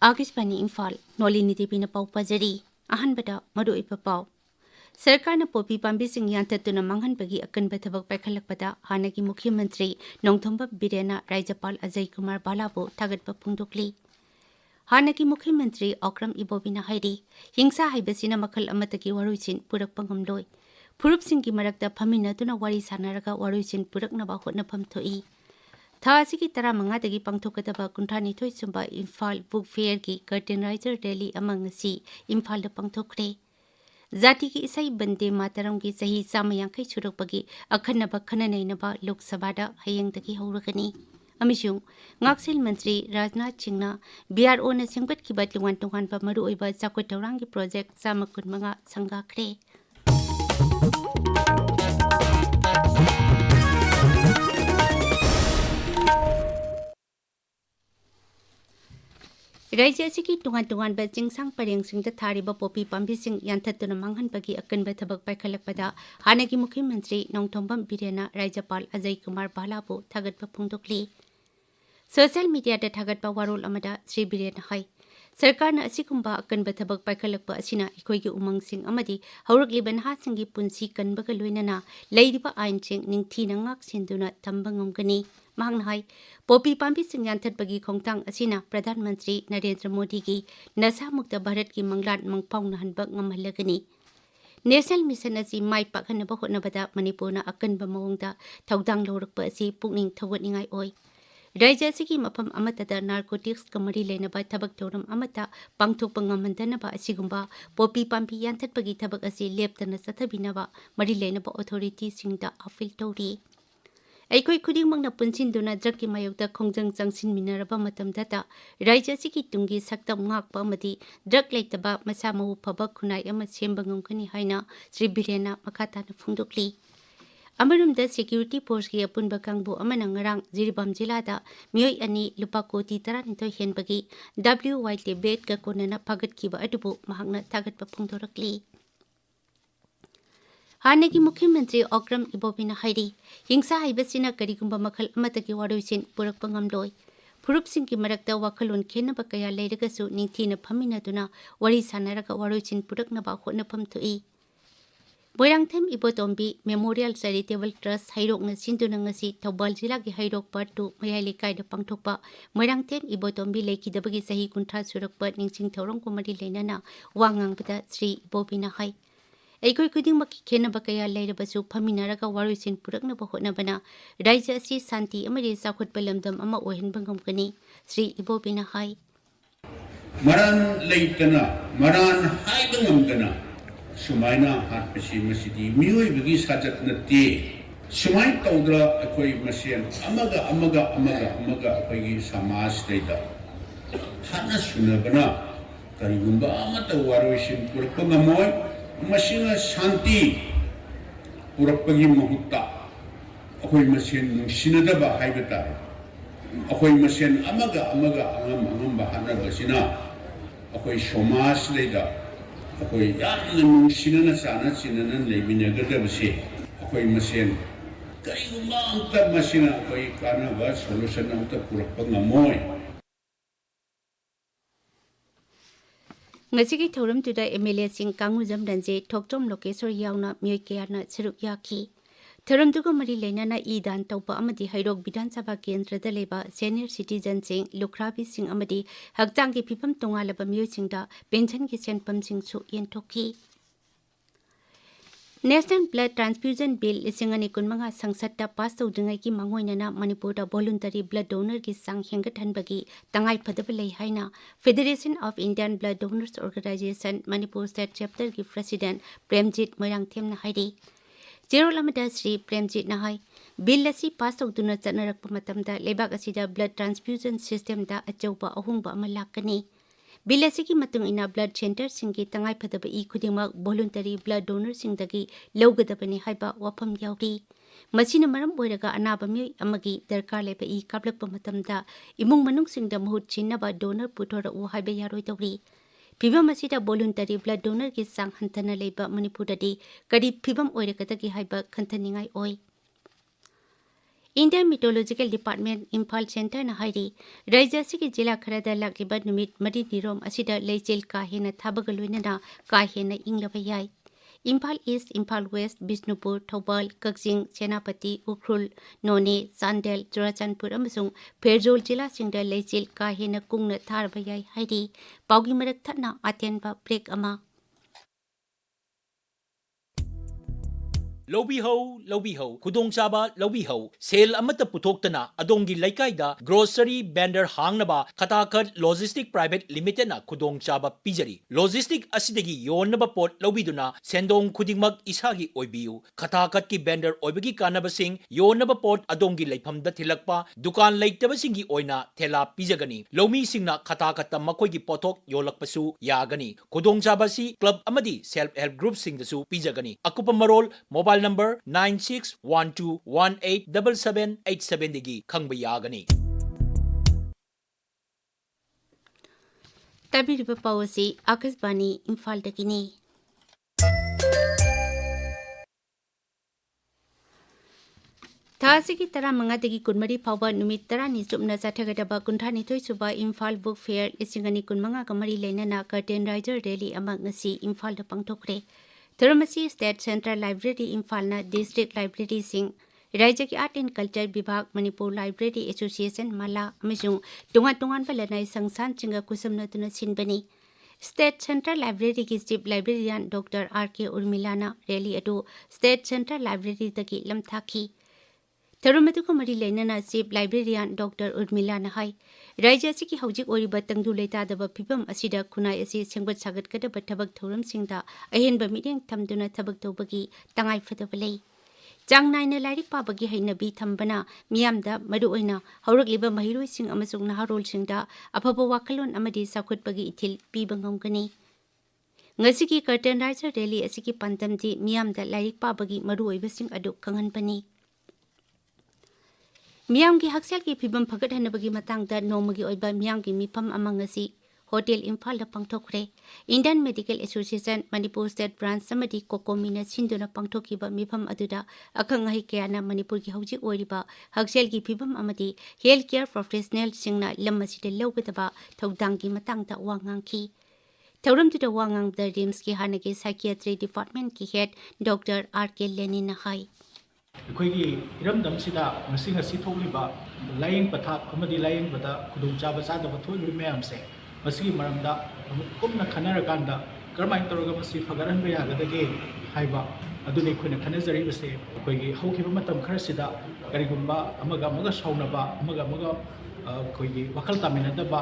Agisbani Imphal Nolini Devi na pau pajari ahanbada madu ipapau. Sarkarna popi pambising yantatuna manghanbagi akanba thabak paikhalakpada hanagi Mukhyamantri Nongthomba Birena Rajapal Ajay Kumar Balabu thagatpa phungdokli. Hanagi Mukhyamantri Okram Ibobina hairi hingsa haibasina makhal amatagi waruichin purakpa ngamloi. Phurupsinggi marakta phaminatuna wari sanaraga waruichin puraknaba hotnafam thoi. Thasiki tara mangadagi pangthokadaba kunthani thoi sumba Imphal Book Fair ki Curtainizer Rally amang ngasi Imphal da pangthokre. Zati ki isai bande mataram ki sahi samayangkai surukpagi akhanaba khananainaba Lok Sabhada hayangdagi haurakani. Amishung Ngaksel Mantri Rajnath Singna BRO na singbat ki batluwan tunghanba maru oiba sakwa tawrangi project samakun mga sanggakre. Raja Siki tungan-tungan ba jingsang pareng sing thariba popi pambi sing yantatuna manghanbagi akanba thabak paikhalakpada hanagi Mukhyamantri Nongthomba Birena Rajapal Ajay Kumar Balabu thagatpa phungdokli. Social media da thagatpa warol amada Sri Birena hai Sarkarna asikumba akanba thabak paikhalakpa asina ikoigi umangsing amadi haurakliba nahasingi punsi kanbaga loinana leidiba ainsing ningthina ngak sinduna tamba ngamgani. Mahang hai popi pambi sing yanthatbagi khongtang asina Pradhan Mantri Narendra Modi ki nasa mukta Bharat ki manglan mangpau nahanba ngamhalagani. National Mission asi mai pakhanaba hotnabada Manipurna akanba mawongda thaudang lawrakpa asi pukning thawatningai oi. Raja siki mapam amatada narcotics kamari leinaba thabak thoram amata pangthokpa ngamhandanaba asigumba popi pambi yanthatbagi thabak asi leptana sathabinaba mari leinaba authority singda appeal tawri. Aikoi khuding mangna punsinduna drugki mayokta khongjang changsin minaraba matamdata raija siki tungi saktam ngakpa amadi drug leitaba masa mawu phaba khunai ama semba ngomkani haina Sri Birena makhatana phungdokli. Amarumda security force ki apunba kangbu amana ngarang Jiribam jilada miyoi ani lupa koti 12 henbagi WYT bet ka konana phagat kiba adubu mahakna thagatpa phungdorakli. Hanagi Mukhyamantri Okram Ibobina hairi hingsa haibasina karigumba makhal amatagi waruichin purakpa ngamloi. Phurupsingki marakta wakhalon khenaba kaya leiragasu ningthina phaminaduna wari sanaraga waruichin puraknaba hotnafam thoi. Moirangthem Ibotombi Memorial Charitable Trust hairokna sinduna ngasi Thoubal jila ki hairok part 2 mayai lekai da pangthokpa Moirangthem Ibotombi leikidabagi sahi kunthra surakpa ningsing thorong kumari leinana wangangbada Sri Ibobina hai. Aikoi kuding maki khenaba kaya leirabasu phaminaraga waruichin puraknaba hotnabana raija asi santi amari sakhotpa lamdam ama ohenba ngamkani Sri Ibobina hai. Maran leitana maran haiba ngamdana sumaina hatpasi masidi miyoi bagi sajat nati sumai tawdra akoi masien amaga akoi samas leida hana sunabana karigumba amata waruichin purakpa ngamoy masina shanti purakpagi mahutta akoi masien nungsinadaba haiba tare akoi masien amaga angam bahanabasina akoi somas leida akoi yamna nungsinana sana sinana leibinagadabase akoi masien karigumba amta masina akoi kanaba solution amta purakpa ngamoy. Ngasigi thoram tuda MLA sing Kangujam Ranje Thoktom Lokeswar yauna miyoi kayana saruk yaki. Thoram duga mari leinana idan tawpa amadi hairok Bidhan Sabha Kendrada leba senior citizen sing Lukrabi sing amadi hakjangki phifam tongalaba miyoi singda pension ki senpam sing su yenthokki. National Blood Transfusion Bill isingani kunmanga sangsatta pass tawdringai ki mangoinana Manipurda voluntary blood donor ki sang hengathanbagi tangai phadaba lei haina Federation of Indian Blood Donors Organization Manipur State Chapter ki President Premjit Moirangthem na hairi. Jerolamada Sri Premjit na hai bill asi pass tawduna chanarakpa matamda lebak asida blood transfusion system da achauba ahungba ama lakani. Bill asigi matung ina blood center singki tangai phadaba I khudingmak voluntary blood donor singdagi lawgadabani haiba wafam yauri. Masina maram oiraga anaba miyoi amagi darkar leba I kaplakpa matamda imung manung singda mahut chinnaba donor puthora u haiba yaroi tawri. Phibam asida voluntary blood donor ki sang hantana leba Manipurdadi kari phibam oiragadagi haiba khantaningai oi. Indian Meteorological Department Imphal Center na hairi Rajya asigi jila kharada lakliba numit mari nirom asida leichil ka hena thabagaloina ka hena inglaba yai. Imphal East, Imphal West, Bishnupur, Thobal, Kakjing, Chenapati, Ukhrul, None, Sandel, Churachandpur amasung Pherjol jila singda leichil ka hena kungna tharba yai hairi paugi marak thana atyanba break ama. Lobiho, Kudong Chaba, Lobiho, Sale Amata Putoktana, Adongi Laikaida, Grocery Bender Hangnaba, Katakat Logistic Private Limited na Kudong Chaba Pijari. Logistic Asidegi Yonaba Port Lobiduna, Sendong Kudingmag Isagi Oibiu, Katakat ki Bender Oibigi Kanabasing, Yonaba Port Adongi Laipam da Tilakpa, Dukan Lake Tabasingi Oina, Tela Pijagani, Lomi Singna Katakata Makoigi Potok Yolakpasu, Yagani, Kudong Chabasi, Club Amadi, Self Help Group Singdasu, Pijagani, Akupamarol, Mobile number 9612187787 digi khangba yagani. Tabiriba pawasi Akasbani Imphal dagini. Thasigi tara mangadagi kunmari pawba numit tara ni subna sathagadaba kunthani thoi suba Imphal Book Fair isingani kunmanga kamari lenana curtain riser rally amang ngasi Imphal da pangthokre. Thuramasi State Central Library Imphal na District Library sing Rajya ki Art and Culture Vibhag Manipur Library Association Mala amasung tungan balanai sangsan chinga kusamna tuna sinbani. State Central Library ki Chief Librarian Dr. R.K. Urmilana rally adu State Central Library taki lamthaki. Tharumatu ko mari lenana Chief Librarian Dr. Urmilana hai Rajya siki haujik oriba tangdu leita daba phibam asida khunai asi sengbat sagat kadaba thabak thoram singda ahenba mideng thamduna thabak tobagi tangai phadaba lei chang naina lairik pabagi hainabi thambana miyamda maru oina haurakliba mahiroi sing amasung naharol singda afaba wakalon amadi sakhutbagi ithil pibangomgani ngasiki curtain riser rally asiki pantamdi miyamda lairik pabagi maru oibasing adu kanghanpani Miyam ki haksel ki phibam phagat hanabagi matangda nomagi oiba miyam ki mifam amangasi Hotel Imphal da pangthokre Indian Medical Association Manipur State Branch samadi kokomina sinduna pangthokiba mifam aduda akhang hai kayana Manipur ki hauji oiriba haksel ki phibam amadi healthcare professional singna lamasida lawgadaba thodang ki matangda wangangki Thauram tu da wangang the Rims ki hanagi Psychiatry Department ki head Dr. R.K. Lenin hai ꯑꯩꯈꯣꯏꯒꯤ ꯏꯔꯝꯗꯝꯁꯤꯗ ꯉꯁꯤ ꯊꯣꯛꯂꯤꯕ ꯂꯥꯌꯦꯡ ꯄꯊꯥꯞ ꯑꯃꯗꯤ ꯂꯥꯌꯦꯡꯕꯗ ꯈꯨꯗꯣꯡꯆꯥꯕ ꯆꯥꯗꯕ ꯊꯣꯛꯂꯤꯕ ꯃꯌꯥꯝꯁꯦ ꯃꯁꯤꯒꯤ ꯃꯔꯝꯗ ꯑꯃꯨꯛ ꯀꯨꯞꯅ ꯈꯟꯅꯔꯀꯥꯟꯗ ꯀꯔꯝꯍꯥꯏꯅ ꯇꯧꯔꯒ ꯃꯁꯤ ꯐꯒꯠꯍꯟꯕ ꯌꯥꯒꯗꯒꯦ ꯍꯥꯏꯕ ꯑꯗꯨꯅꯤ ꯑꯩꯈꯣꯏꯅ ꯈꯟꯅꯖꯔꯤꯕꯁꯦ ꯑꯩꯈꯣꯏꯒꯤ ꯍꯧꯈꯤꯕ ꯃꯇꯝ ꯈꯔꯁꯤꯗ ꯀꯔꯤꯒꯨꯝꯕ ꯑꯃꯒ ꯁꯥꯎꯅꯕ ꯑꯃꯒ ꯑꯩꯈꯣꯏꯒꯤ ꯋꯥꯈꯜ ꯇꯥꯃꯤꯟꯅꯗꯕ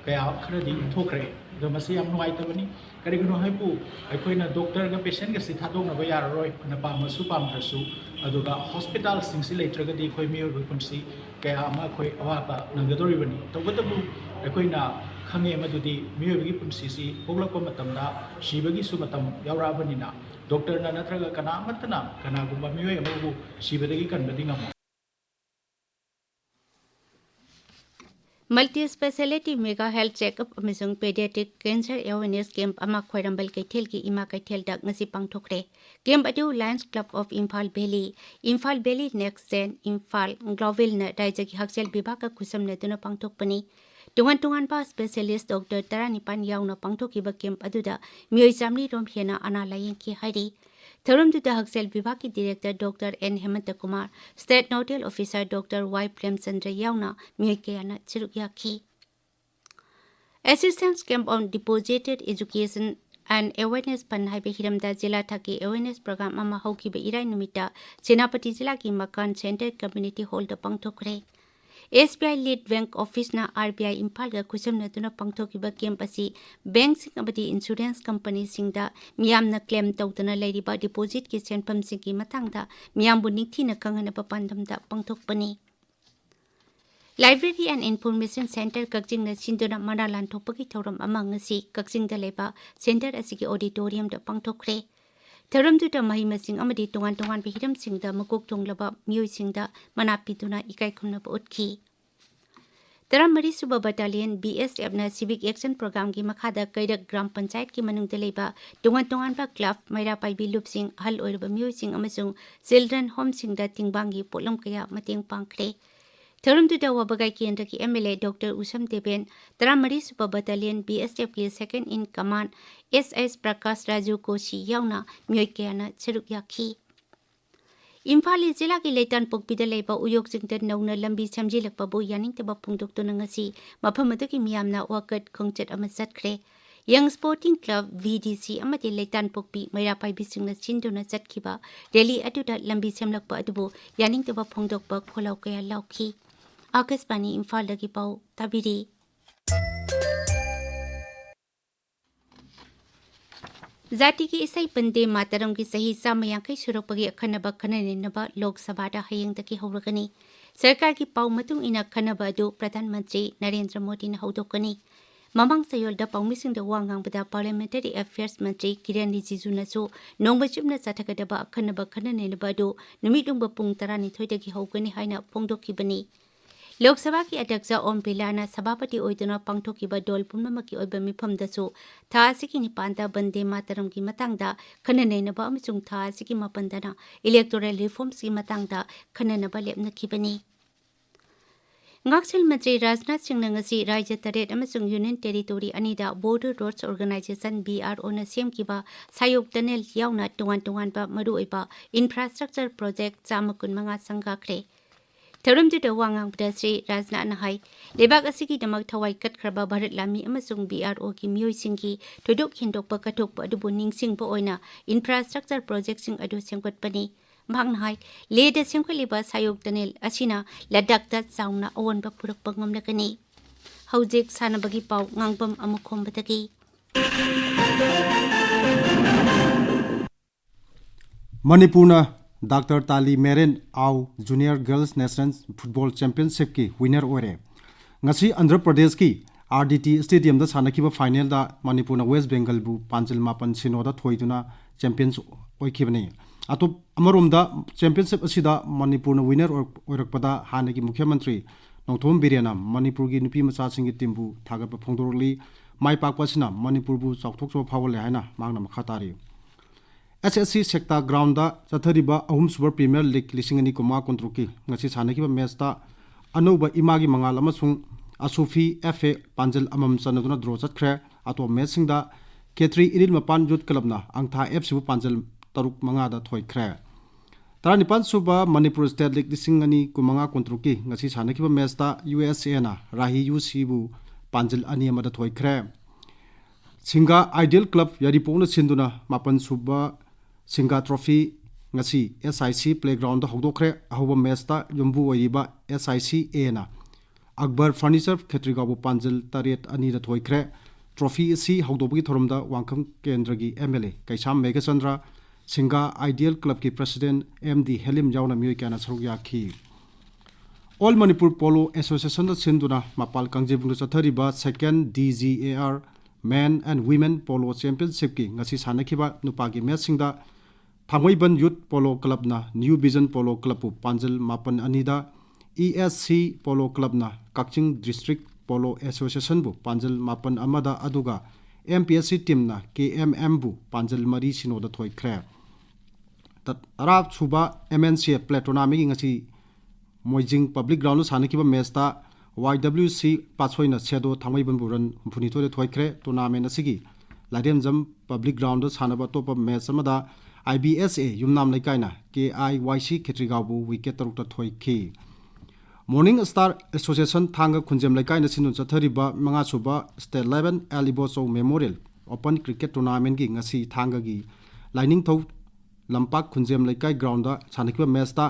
kaya kharaди thokre do masi yam nuaitabani karigunu haibu aikoina doctor ga patient ga si thadong na ba yararoi na pamasu pamdrasu aduga hospital singsi leitragadi khoi miyo punsi kaya ama khoi awaba nangadori bani tawadabu aikoina khange madudi miyo gi punsi si poglakpa matamda shibagi su matam yaurabani na doctor na natraga kana matna kana gumba miyo yamabu shibadagi kanbadi ngam Multi-speciality mega health check-up amasung pediatric cancer awareness camp ama khwairambal kaithel ki ima kaithel dak ngasi pangthokre camp adu Lions Club of Imphal Valley Next Gen Imphal Global na Rajya ki haksel bibhag ka khusam na tuna pangthokpani tungan ba specialist doctor taranipan yauna pangthokiba camp aduda mioi chamni rom hena ana layeng ki hari Tharum to the Haksel Vibhaki Director Dr. N. Hemanta Kumar, State Nodal Officer Dr. Y. Premchandra Yauna, Miyakayana Chirukyaki. Assistance Camp on Deposited Education and Awareness Panhaibe Hiramda Jila Thaki Awareness Program Ama Haukiba Irai Numita, Chenapati Jila Ki Makan Center Community Hall the Pangtokre. SBI Lead Bank Office na RBI Imphal ga kusam na tuna pangthokiba camp asi bank sing abadi insurance company singda miyam na claim tawtana lairiba deposit ki senpam sing ki matangda miyam bu nikthi na kangana pa pandamda pangthokpani Library and Information Center Kakjing na sinduna manalan thopagi thoram amang ngasi Kakjing da leba center asigi auditorium da pangthokre Tharam tu da mahimasing amadi tungan bihiram singda makok tonglaba miyoi singda manapituna ikai khumna ba utki तरामरी सुबह battalion BSF ना civic action programme की मखादा कैरक ग्राम पंचायत की मनुंगदा लेबा तोंगान club मैरा पाइबी लुपसिंग हल ओइरबा मियोइसिंग अमसुंग children home सिंगदा तिंगबांगी pollen कया मतेंग पांखरे थरुमदुदा वबगाई केंद्र की MLA doctor उसम देबेन तरामरी सुबह बटालियन BSF की सेकंड इन कमांड SS प्रकाश राजू कोशी यावना मियोइ कयाना सरुक याखी इम्फाल जिला की लेतान पोकपीदा लेबा उयोगसिंगदा नौना लंबी समजिलकपाबु यानिंगतबा फुंगदोक्तुना ngasi मफम अदुगी मियामना वाकत खोंगचत अमा चटख्रे यंग स्पोर्टिंग क्लब VDC अमदि लेतान पोकपी मैरापाइबिसिंगना चिंदुना चटखिबा रैली अदुदा लंबी सेमलकपा अदुबु यानिंगतबा फुंगदोकपा खोलाव कया लाउखी आकाशवाणी इम्फाल दगी पाउ ताबिरी जाति की इसाई पंदे मातरम की सही सामयांकई सुरपगी अखनबा खननेनबा लोकसभा हयेंग तकी हौरगनी सरकार की पाउ मतुंग इना खनबा अदु प्रधानमंत्री नरेंद्र मोदी ने हौदोकनी ममंग सयोलदा पाउमिसिंगदा वांगांगबदा पार्लियामेंटरी अफेयर्स मंत्री किरण रिजिजुनसु नोंबचुमना चथगदबा अखनबा खननेनबा अदु नुमिदुंगबा पुंग 12 दगी हौगनी हाइना फोंगदोकिबनी लोकसभा की अध्यक्ष ओम बिरलाना सभापति ओइदुना पांगथोकिबा डोल पुनमकी ओइबा मिफमदसु था सिकी निपांदा बंदे मातरम की मतंगदा खननेनबा अमसुंग था सिकी मपंदना इलेक्टोरल रिफॉर्म्स की मतंगदा खननबा लेपनखिबनी ngaksil मंत्री राजनाथ सिंह ngasi राज्य तरेट अमसुंग यूनियन टेरिटोरी अनिदा बॉर्डर रोड्स ऑर्गेनाइजेशन BRO ना सेमकिबा सायोग टनल यावना टोंगान-टोंगानबा मरुओइबा इंफ्रास्ट्रक्चर प्रोजेक्ट 125 संगाख्रे थरुमदुदा वांगांगबदा श्री राजनाथ हाई लेबाक असिगी दमक थवाई कटख्रबा भारत लामी अमसुंग BRO की मियोइसिंगी थोदोक हिंदोकपा कथोकपा अदुबु निंगसिंगबा ओइना इंफ्रास्ट्रक्चर प्रोजेक्टसिंग अदु सेमगतपनी भागना हाई लेदा सेमखलिबा सायोग टनेल असिना लद्दाखदा चाउना अवनबा पुरकपा ngamlakani हौजिक सानबगी पाउ ngangbam amukhomba मणिपुर डॉक्टर ताली मेरेन आउ junior girls national football championship की विनर ओरे ngasi आंध्र प्रदेश की RDT स्टेडियम दा सानखिबा फाइनल दा मणिपुर वेस्ट बेंगल बु पांचल मापन सिनोदा थोइदुना चैंपियंस ओइखिबनी अतो अमरोमदा चैंपियनशिप असिदा मणिपुर विनर ओरकपदा हानगी मुख्यमंत्री नौथोम बिरेना मणिपुर की नुपी मचा सिंगी टीमबु थागप फोंदोरली माइ पाकपासिना मणिपुर बु चौथोकसो फावले हायना मांगना मखातारी SSC सेक्टा ग्राउंड चथरीबा अहुम सुपर प्रीमियर लीग लिसिंगनी कुमा कंट्रोकी ngasi सानखिबा मैच दा अनौबा इमागी मंगाल अमसुंग असुफी FA पांजल अमम चनदुना ड्रॉ चतख्रे अतो मैच सिंगदा केथरी इरिल मपान युथ क्लबना अंगथा FC बु पांजल तरुक मंगा दा थोइख्रे 19 सुबा मणिपुर स्टेट लीग लिसिंगनी कुमंगा कंट्रोकी ngasi सानखिबा मैच दा USA ना राही UC बु पांजल अनि अमदा थोइख्रे सिंगा आइडियल क्लब यारिपोंग सिंदुना मापन सुबा सिंगा ट्रॉफी ngasi SIC प्लेग्राउंड हौदोख्रे अहोबा मैच दा युम्बु ओइबा SIC A ना अकबर फर्नीचर खेत्रीगाबु पांजल तरेट अनि दा थोइख्रे ट्रॉफी सी हौदोबगी थोरमदा वांखम केंद्रगी MLA कैसाम मेघचंद्र सिंगा आइडियल क्लब की प्रेसिडेंट MD हेलिम यावना मियोइ क्याना सरुक याखी ऑल मणिपुर पोलो एसोसिएशन सिंदुना मापाल कांगजेबुंग चथरीबा second DGAR men and women polo championship की ngasi सानखिबा नुपागी मैच सिंगदा थांगोइबन यूथ पोलो क्लब ना न्यू विजन पोलो क्लब पु पांजल मापन अनिदा ESC पोलो क्लब ना कक्चिंग डिस्ट्रिक्ट पोलो एसोसिएशन बु पांजल मापन अमदा अदुगा MPSC टीम ना KMM बु पांजल मरी सिनोदा थोइख्रे तराब सुबा MNC प्लेटोनामी ngasi मोइजिंग पब्लिक ग्राउंड सानखिबा मैच दा YWC पाछोइना सेदो थांगोइबन बु रन हुफुनिथोरे थोइख्रे टूर्नामेंट असिगी लाइडेमजम पब्लिक ग्राउंड सानबा टॉप मैच अमदा IBSA युमनाम लेकाइना KIYC खेत्रीगावबु विकेट तरुक थोइखी मॉर्निंग स्टार एसोसिएशन थांग खुंजेम लेकाइना सिनु चथरीबा मंगा सुबा स्टेट लेवल एलिबोसो मेमोरियल ओपन क्रिकेट टूर्नामेंट की ngasi थांगगी लाइनिंग थौ लंपाक खुंजेम लेकाइ ग्राउंड सानखिबा मैच दा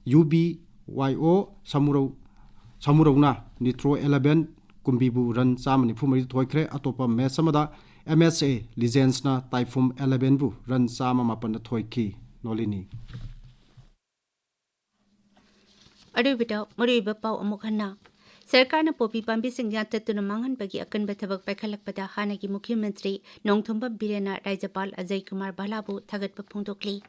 UBYO समुरौना नित्रो 11 कुंबीबु रन 194 थोइख्रे अतोपा मैच अमदा MSA Legends ना ताइफुम 11 बु रन 154 थोइखी नोलिनी अरुबिदा मरुइबा पाउ अमुखन्ना सरकार पोपी पांबी यातुन मांगहनबगी अकनब थबक पाइखलकपदा हानगी मुख्यमंत्री नोंथोंबम बिरेना राज्यपाल अजय कुमार बालाबु थगतप फोंदोकली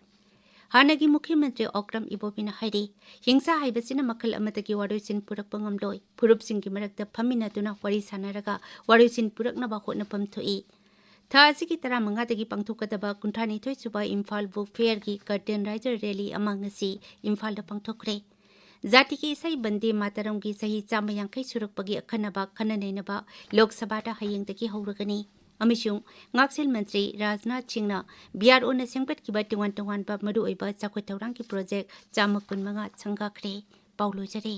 हानगी मुख्यमंत्री ओक्रम इबोबिना हाइरी हिंसा हाइबसिना मखल अमतगी वारोइसिन पुरकपा ngamloi फुरुपसिंगी मरक्ता फमिनादुना वारी सानारगा वारोइसिन पुरकनबा होटनपम थोई था असि तरा मंगादगी पांथोकदबा कुंथानिथोय सुबा इम्फाल बुक फेयर की कर्टेन राइजर रैली अमांगसी इम्फाल पांथोकरे जाति की सही बंदे मातरम की सही चामयांखै सुरकपगी अखनबा खननैनबा लोकसभा हयेंगदगी हौरगनी अमिशुं ngaksil मंत्री राजनाथ सिंहना बीआरओ न सेंगपटकिबा तोंगान मरु ओइबा चाखोय थौरांगी प्रोजेक्ट 115 संगाखरे पाउलोजरे